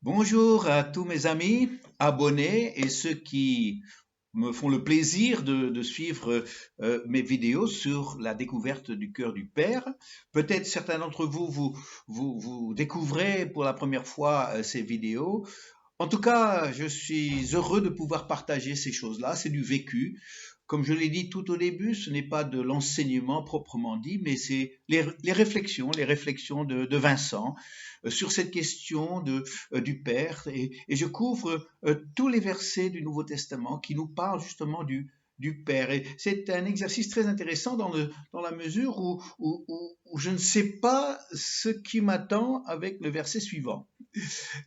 Bonjour à tous mes amis, abonnés et ceux qui me font le plaisir de suivre mes vidéos sur la découverte du cœur du Père. Peut-être certains d'entre vous découvrez pour la première fois ces vidéos. En tout cas, je suis heureux de pouvoir partager ces choses-là. C'est du vécu. Comme je l'ai dit tout au début, ce n'est pas de l'enseignement proprement dit, mais c'est les réflexions de Vincent sur cette question du Père. Et je couvre tous les versets du Nouveau Testament qui nous parlent justement du Père. Et c'est un exercice très intéressant dans la mesure où je ne sais pas ce qui m'attend avec le verset suivant.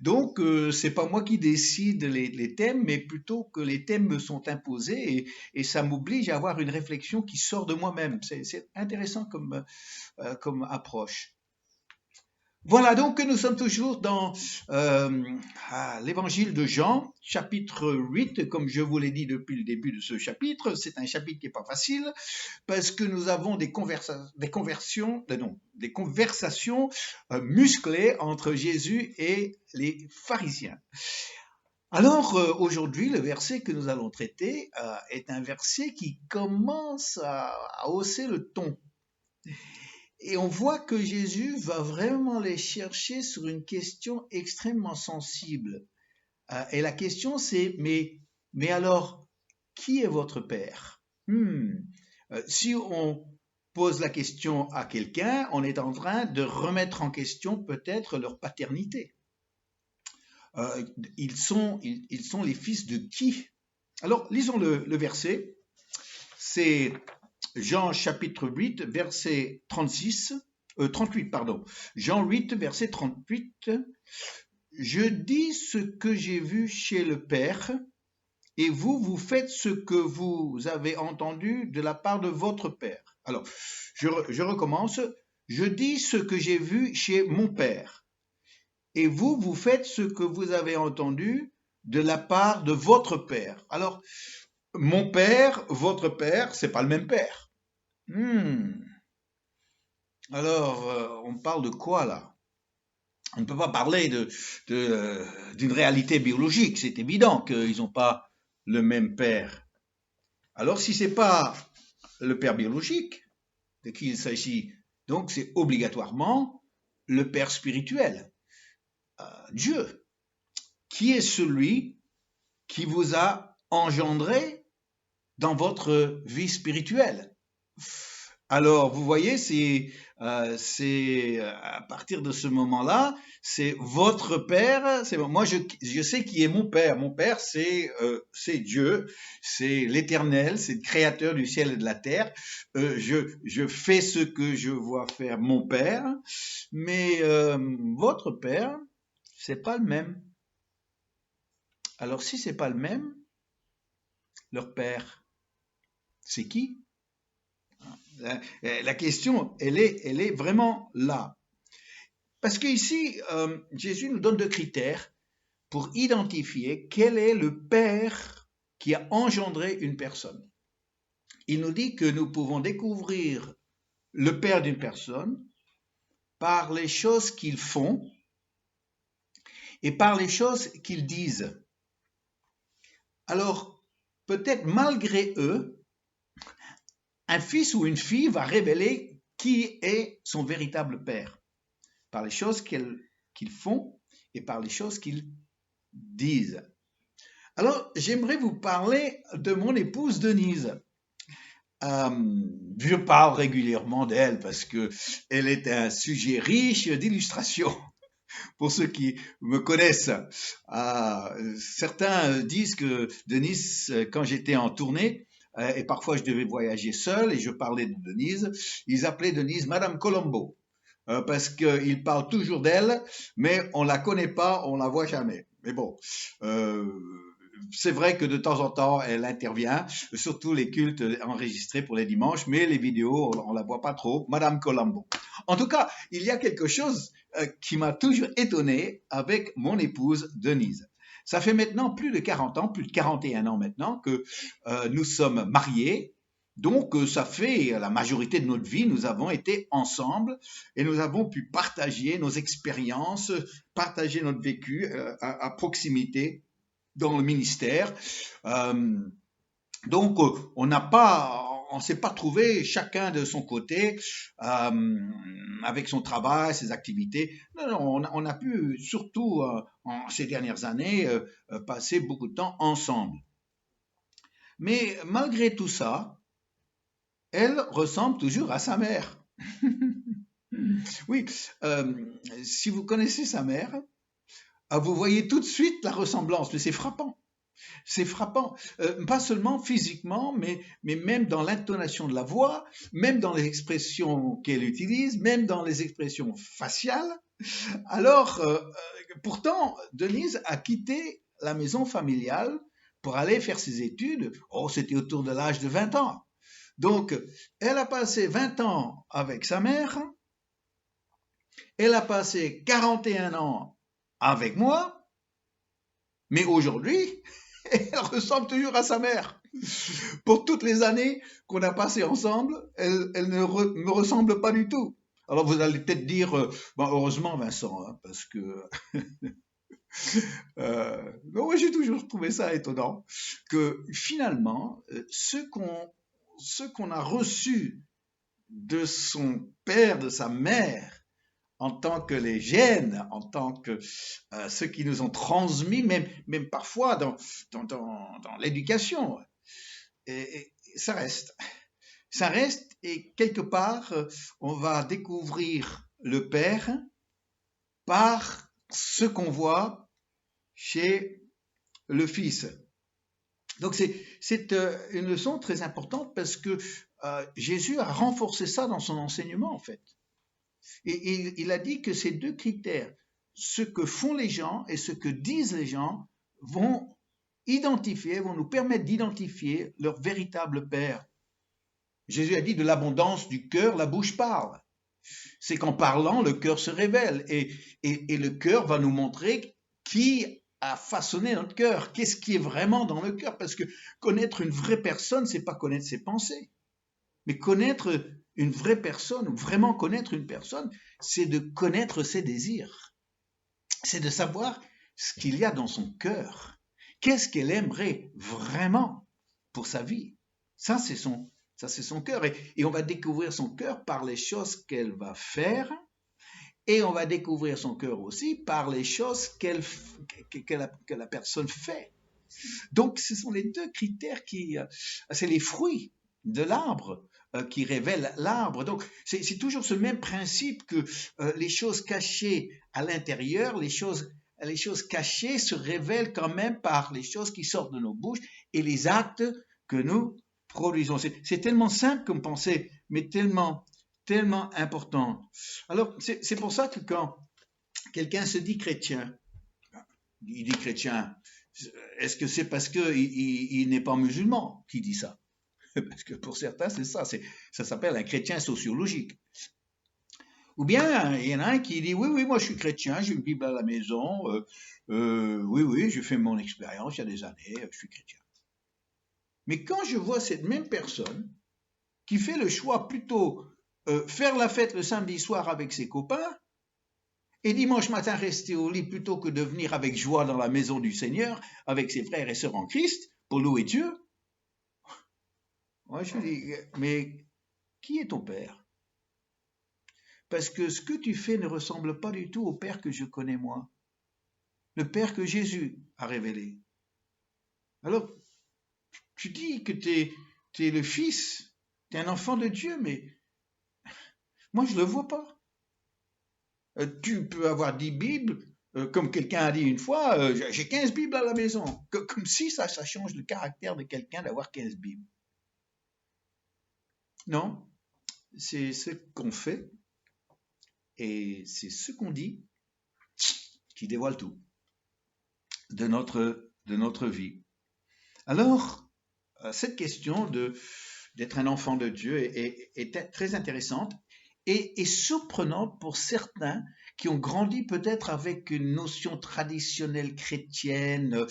Donc, c'est pas moi qui décide les thèmes, mais plutôt que les thèmes me sont imposés et ça m'oblige à avoir une réflexion qui sort de moi-même. C'est intéressant comme approche. Voilà, donc nous sommes toujours dans l'évangile de Jean, chapitre 8, comme je vous l'ai dit depuis le début de ce chapitre. C'est un chapitre qui n'est pas facile parce que nous avons des conversations musclées entre Jésus et les pharisiens. Alors aujourd'hui, le verset que nous allons traiter est un verset qui commence à hausser le ton. Et on voit que Jésus va vraiment les chercher sur une question extrêmement sensible. Et la question c'est, mais alors, qui est votre Père? Si on pose la question à quelqu'un, on est en train de remettre en question peut-être leur paternité. Ils sont les fils de qui? Alors, lisons le verset. C'est Jean chapitre 8, verset 38, pardon. Jean 8, verset 38. Je dis ce que j'ai vu chez le Père, et vous faites ce que vous avez entendu de la part de votre Père. Alors, je recommence. Je dis ce que j'ai vu chez mon Père, et vous faites ce que vous avez entendu de la part de votre Père. Alors, mon Père, votre Père, c'est pas le même Père. Alors, on parle de quoi là? On ne peut pas parler d'une réalité biologique, c'est évident qu'ils n'ont pas le même père. Alors, si ce n'est pas le père biologique de qui il s'agit, donc c'est obligatoirement le père spirituel, Dieu, qui est celui qui vous a engendré dans votre vie spirituelle. Alors, vous voyez, c'est à partir de ce moment-là, c'est votre Père. Moi, je sais qui est mon Père. Mon Père, c'est Dieu, c'est l'Éternel, c'est le Créateur du ciel et de la terre. Je fais ce que je vois faire mon Père, mais votre Père, c'est pas le même. Alors, si c'est pas le même, leur Père, c'est qui? La question, elle est vraiment là. Parce qu'ici, Jésus nous donne deux critères pour identifier quel est le Père qui a engendré une personne. Il nous dit que nous pouvons découvrir le Père d'une personne par les choses qu'ils font et par les choses qu'ils disent. Alors, peut-être malgré eux, un fils ou une fille va révéler qui est son véritable père, par les choses qu'ils font et par les choses qu'ils disent. Alors, j'aimerais vous parler de mon épouse Denise. Je parle régulièrement d'elle parce que elle est un sujet riche d'illustrations. Pour ceux qui me connaissent, certains disent que Denise, quand j'étais en tournée, et parfois je devais voyager seul et je parlais de Denise, ils appelaient Denise Madame Colombo, parce qu'ils parlent toujours d'elle, mais on la connaît pas, on la voit jamais. Mais bon, c'est vrai que de temps en temps, elle intervient, surtout les cultes enregistrés pour les dimanches, mais les vidéos, on la voit pas trop. Madame Colombo. En tout cas, il y a quelque chose qui m'a toujours étonné avec mon épouse Denise. Ça fait maintenant plus de 40 ans, plus de 41 ans maintenant que nous sommes mariés. Donc, ça fait la majorité de notre vie, nous avons été ensemble et nous avons pu partager nos expériences, partager notre vécu à proximité dans le ministère. Euh, donc, on s'est pas trouvé chacun de son côté avec son travail, ses activités. Non, non, on a pu surtout en ces dernières années passer beaucoup de temps ensemble. Mais malgré tout ça, elle ressemble toujours à sa mère. Oui, euh, si vous connaissez sa mère, vous voyez tout de suite la ressemblance, mais c'est frappant. C'est frappant, pas seulement physiquement, mais même dans l'intonation de la voix, même dans les expressions qu'elle utilise, même dans les expressions faciales. Alors, pourtant, Denise a quitté la maison familiale pour aller faire ses études. Oh, c'était autour de l'âge de 20 ans. Donc, elle a passé 20 ans avec sa mère, elle a passé 41 ans avec moi, mais aujourd'hui, elle ressemble toujours à sa mère. Pour toutes les années qu'on a passées ensemble, elle ne me ressemble pas du tout. Alors vous allez peut-être dire, bon, heureusement Vincent, hein, parce que moi j'ai toujours trouvé ça étonnant, que finalement, ce qu'on a reçu de son père, de sa mère, en tant que les gènes, en tant que ceux qui nous ont transmis, même parfois dans l'éducation, et ça reste. Ça reste et quelque part, on va découvrir le Père par ce qu'on voit chez le Fils. Donc c'est une leçon très importante parce que Jésus a renforcé ça dans son enseignement en fait. Et il a dit que ces deux critères, ce que font les gens et ce que disent les gens, vont nous permettre d'identifier leur véritable Père. Jésus a dit de l'abondance du cœur, la bouche parle. C'est qu'en parlant, le cœur se révèle et le cœur va nous montrer qui a façonné notre cœur, qu'est-ce qui est vraiment dans le cœur. Parce que connaître une vraie personne, c'est pas connaître ses pensées. Mais connaître une vraie personne, ou vraiment connaître une personne, c'est de connaître ses désirs. C'est de savoir ce qu'il y a dans son cœur. Qu'est-ce qu'elle aimerait vraiment pour sa vie. Ça, c'est son cœur. Et on va découvrir son cœur par les choses qu'elle va faire. Et on va découvrir son cœur aussi par les choses que la personne fait. Donc, ce sont les deux critères c'est les fruits de l'arbre qui révèlent l'arbre. Donc, c'est toujours ce même principe que les choses cachées à l'intérieur, les choses cachées se révèlent quand même par les choses qui sortent de nos bouches et les actes que nous produisons. C'est tellement simple comme pensée, mais tellement important. Alors, c'est pour ça que quand quelqu'un se dit chrétien, il dit chrétien, est-ce que c'est parce qu'il n'est pas musulman qui dit ça? Parce que pour certains, c'est ça. Ça s'appelle un chrétien sociologique. Ou bien, il y en a un qui dit, oui, moi je suis chrétien, j'ai une Bible à la maison, oui, j'ai fait mon expérience il y a des années, je suis chrétien. Mais quand je vois cette même personne qui fait le choix plutôt faire la fête le samedi soir avec ses copains, et dimanche matin rester au lit plutôt que de venir avec joie dans la maison du Seigneur, avec ses frères et sœurs en Christ, pour louer Dieu. Moi je dis, mais qui est ton père? Parce que ce que tu fais ne ressemble pas du tout au Père que je connais moi, le Père que Jésus a révélé. Alors, tu dis que tu es le Fils, tu es un enfant de Dieu, mais moi je ne le vois pas. Tu peux avoir 10 Bibles, comme quelqu'un a dit une fois, j'ai 15 Bibles à la maison. Comme si ça change le caractère de quelqu'un d'avoir 15 Bibles. Non, c'est ce qu'on fait et c'est ce qu'on dit qui dévoile tout de notre vie. Alors, cette question d'être un enfant de Dieu est très intéressante et surprenante pour certains qui ont grandi peut-être avec une notion traditionnelle chrétienne,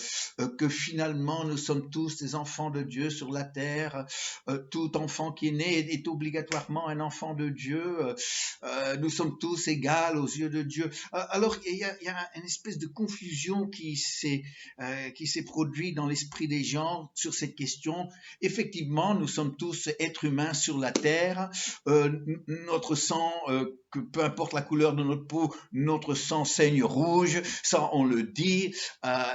que finalement nous sommes tous des enfants de Dieu sur la terre, tout enfant qui est né est obligatoirement un enfant de Dieu, nous sommes tous égaux aux yeux de Dieu. Alors il y a une espèce de confusion qui s'est produite dans l'esprit des gens sur cette question. Effectivement, nous sommes tous êtres humains sur la terre, notre sang, que peu importe la couleur de notre peau, notre sang saigne rouge, ça on le dit,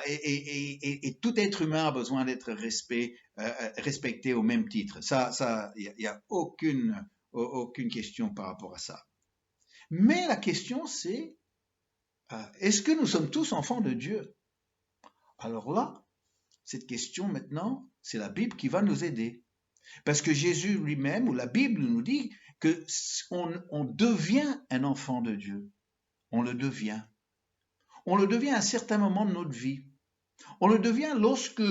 et tout être humain a besoin d'être respecté au même titre. Ça, il y a aucune question par rapport à ça. Mais la question c'est, est-ce que nous sommes tous enfants de Dieu? Alors là, cette question maintenant, c'est la Bible qui va nous aider. Parce que Jésus lui-même, ou la Bible nous dit que on devient un enfant de Dieu. On le devient. On le devient à un certain moment de notre vie. On le devient lorsque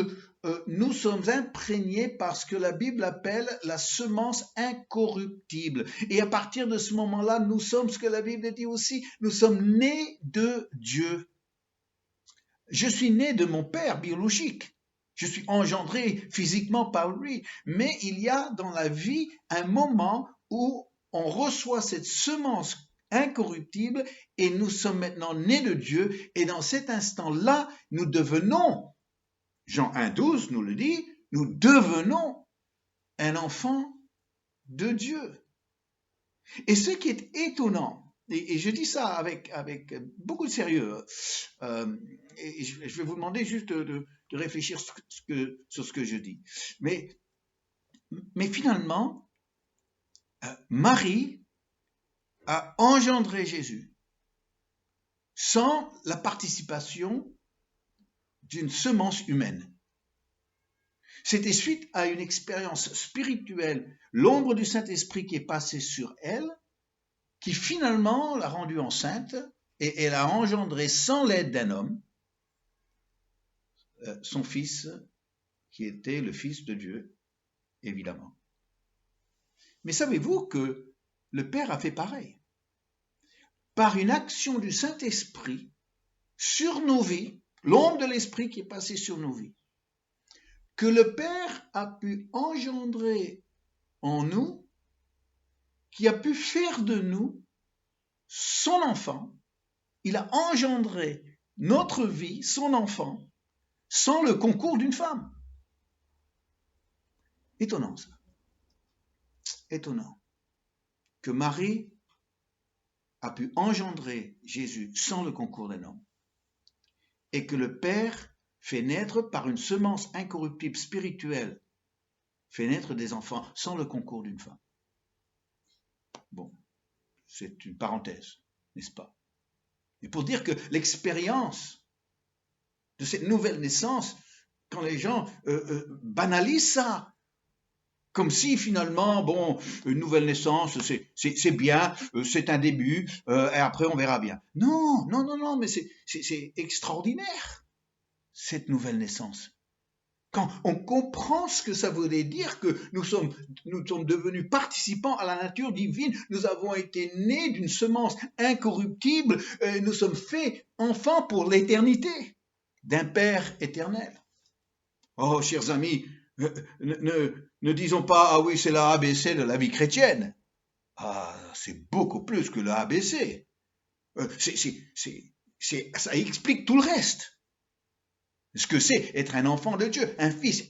nous sommes imprégnés par ce que la Bible appelle la semence incorruptible. Et à partir de ce moment-là, nous sommes ce que la Bible dit aussi, nous sommes nés de Dieu. Je suis né de mon père biologique. Je suis engendré physiquement par lui. Mais il y a dans la vie un moment où on reçoit cette semence incorruptible et nous sommes maintenant nés de Dieu. Et dans cet instant-là, nous devenons, Jean 1,12 nous le dit, nous devenons un enfant de Dieu. Et ce qui est étonnant, et je dis ça avec beaucoup de sérieux, et je vais vous demander juste de réfléchir sur ce que je dis. Mais finalement, Marie a engendré Jésus sans la participation d'une semence humaine. C'était suite à une expérience spirituelle, l'ombre du Saint-Esprit qui est passée sur elle, qui finalement l'a rendue enceinte, et elle a engendré sans l'aide d'un homme son fils, qui était le Fils de Dieu, évidemment. Mais savez-vous que le Père a fait pareil? Par une action du Saint-Esprit sur nos vies, l'ombre de l'Esprit qui est passée sur nos vies, que le Père a pu engendrer en nous, qui a pu faire de nous son enfant. Il a engendré notre vie, son enfant, sans le concours d'une femme. Étonnant ça. Étonnant. Que Marie a pu engendrer Jésus sans le concours d'un homme. Et que le Père fait naître par une semence incorruptible spirituelle, fait naître des enfants sans le concours d'une femme. Bon, c'est une parenthèse, n'est-ce pas? Et pour dire que l'expérience de cette nouvelle naissance, quand les gens banalisent ça, comme si finalement, bon, une nouvelle naissance, c'est bien, c'est un début, et après on verra bien. Non, non, non, non, mais c'est extraordinaire, cette nouvelle naissance. Quand on comprend ce que ça voulait dire, que nous sommes devenus participants à la nature divine, nous avons été nés d'une semence incorruptible, nous sommes faits enfants pour l'éternité, d'un Père éternel. Oh, chers amis, ne disons pas, ah oui, c'est la ABC de la vie chrétienne. Ah, c'est beaucoup plus que la ABC. Ça explique tout le reste. Ce que c'est être un enfant de Dieu, un fils,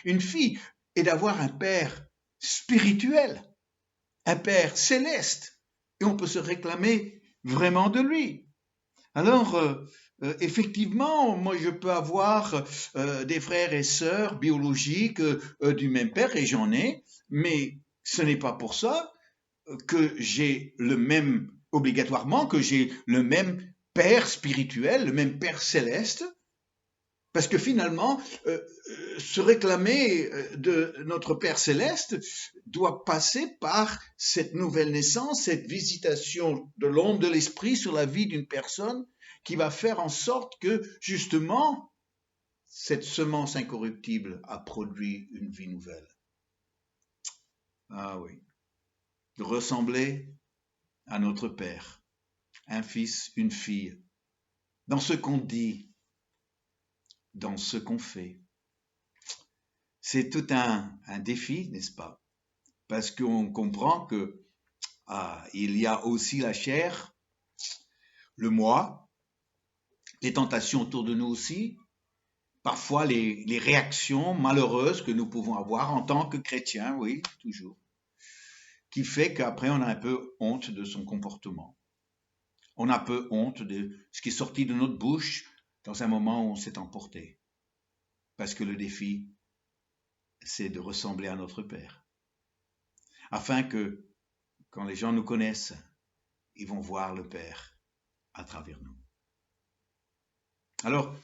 une fille, et d'avoir un Père spirituel, un Père céleste. Et on peut se réclamer vraiment de lui. Alors, effectivement, moi je peux avoir des frères et sœurs biologiques du même père, et j'en ai, mais ce n'est pas pour ça que j'ai obligatoirement, que j'ai le même Père spirituel, le même Père céleste, parce que finalement, se réclamer de notre Père céleste doit passer par cette nouvelle naissance, cette visitation de l'ombre de l'Esprit sur la vie d'une personne, qui va faire en sorte que, justement, cette semence incorruptible a produit une vie nouvelle. Ah oui, de ressembler à notre Père. un fils, une fille, dans ce qu'on dit, dans ce qu'on fait. C'est tout un défi, n'est-ce pas? Parce qu'on comprend que il y a aussi la chair, le moi, les tentations autour de nous aussi, parfois les réactions malheureuses que nous pouvons avoir en tant que chrétiens, oui, toujours, qui fait qu'après on a un peu honte de son comportement. On a un peu honte de ce qui est sorti de notre bouche dans un moment où on s'est emporté. Parce que le défi, c'est de ressembler à notre Père. Afin que, quand les gens nous connaissent, ils vont voir le Père à travers nous. Alors,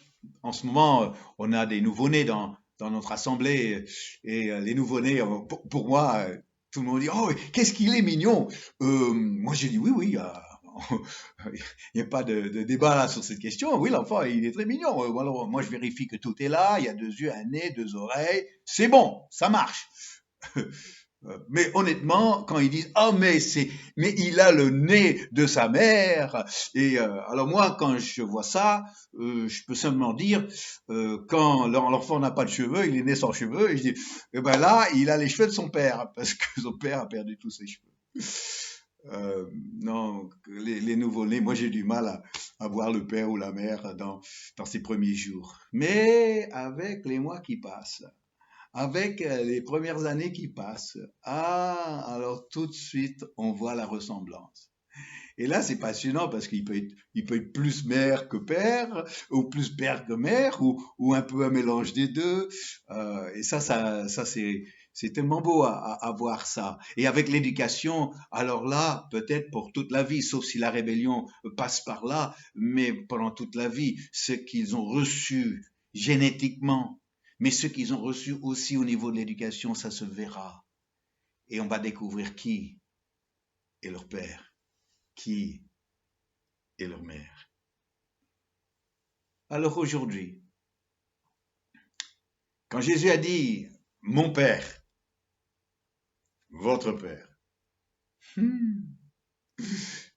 en ce moment, on a des nouveau-nés dans notre assemblée et les nouveau-nés, pour moi, tout le monde dit oh qu'est-ce qu'il est mignon. Moi j'ai dit oui, il n'y a pas de débat là sur cette question. Oui, l'enfant il est très mignon. Alors, moi je vérifie que tout est là. Il y a 2 yeux, un nez, 2 oreilles. C'est bon, ça marche. Mais honnêtement, quand ils disent oh mais il a le nez de sa mère et alors moi quand je vois ça, je peux simplement dire quand l'enfant n'a pas de cheveux, il est né sans cheveux et je dis eh ben là il a les cheveux de son père parce que son père a perdu tous ses cheveux. Non, les nouveau-nés, moi j'ai du mal à voir le père ou la mère dans ses premiers jours. Mais avec les mois qui passent, avec les premières années qui passent, alors tout de suite, on voit la ressemblance. Et là, c'est passionnant parce qu'il peut être plus mère que père, ou plus père que mère, ou un peu un mélange des deux. Et ça c'est tellement beau à voir ça. Et avec l'éducation, alors là, peut-être pour toute la vie, sauf si la rébellion passe par là, mais pendant toute la vie, ce qu'ils ont reçu génétiquement, mais ce qu'ils ont reçu aussi au niveau de l'éducation, ça se verra. Et on va découvrir qui est leur père, qui est leur mère. Alors aujourd'hui, quand Jésus a dit mon père, votre père,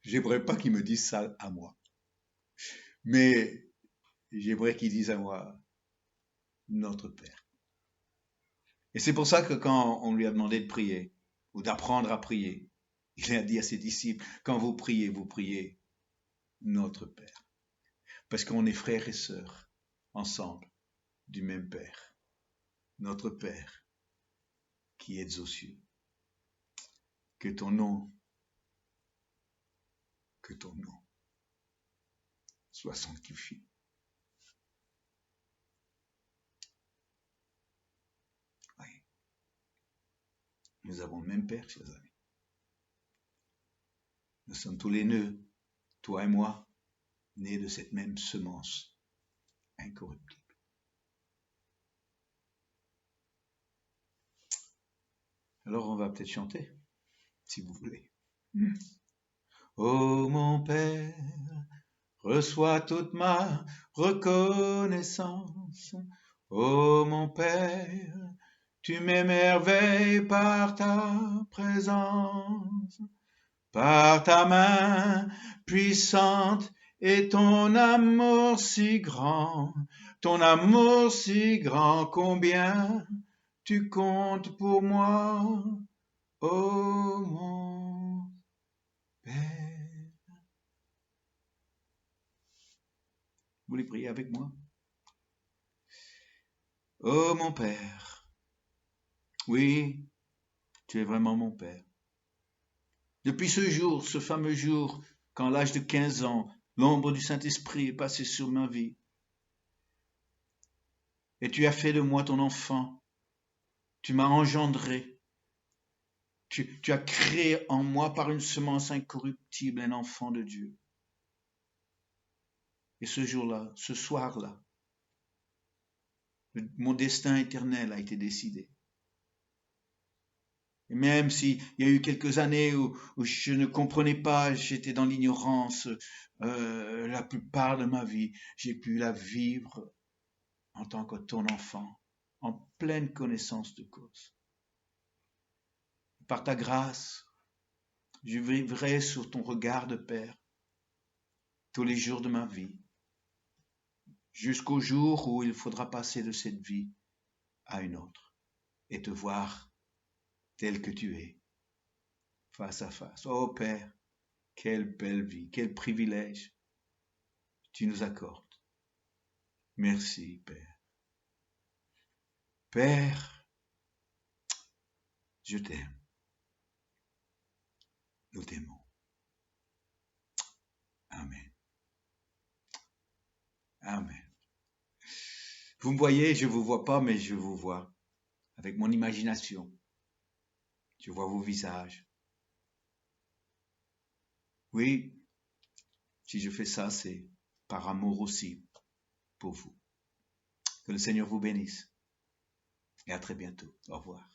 j'aimerais pas qu'il me dise ça à moi, mais j'aimerais qu'il dise à moi notre père. Et c'est pour ça que quand on lui a demandé de prier ou d'apprendre à prier, il a dit à ses disciples, quand vous priez notre Père. Parce qu'on est frères et sœurs, ensemble, du même Père. Notre Père, qui êtes aux cieux. Que ton nom soit sanctifié. Oui. Nous avons le même Père, chers amis. Nous sommes tous les nœuds, toi et moi, nés de cette même semence incorruptible. Alors on va peut-être chanter, si vous voulez. Oh mon Père, reçois toute ma reconnaissance. Oh mon Père, tu m'émerveilles par ta présence, par ta main puissante et ton amour si grand, combien tu comptes pour moi, oh mon Père. Vous voulez prier avec moi? Oh mon Père, oui, tu es vraiment mon Père. Depuis ce jour, ce fameux jour, quand à l'âge de 15 ans, l'ombre du Saint-Esprit est passée sur ma vie, et tu as fait de moi ton enfant, tu m'as engendré, tu as créé en moi par une semence incorruptible un enfant de Dieu. Et ce jour-là, ce soir-là, mon destin éternel a été décidé. Et même s'il y a eu quelques années où je ne comprenais pas, j'étais dans l'ignorance, la plupart de ma vie, j'ai pu la vivre en tant que ton enfant, en pleine connaissance de cause. Par ta grâce, je vivrai sur ton regard de Père. tous les jours de ma vie, jusqu'au jour où il faudra passer de cette vie à une autre et te voir tel que tu es, face à face. Oh Père, quelle belle vie, quel privilège tu nous accordes. Merci, Père. Père, je t'aime. Nous t'aimons. Amen. Amen. Vous me voyez, je ne vous vois pas, mais je vous vois avec mon imagination. Je vois vos visages. Oui, si je fais ça, c'est par amour aussi pour vous. Que le Seigneur vous bénisse et à très bientôt. Au revoir.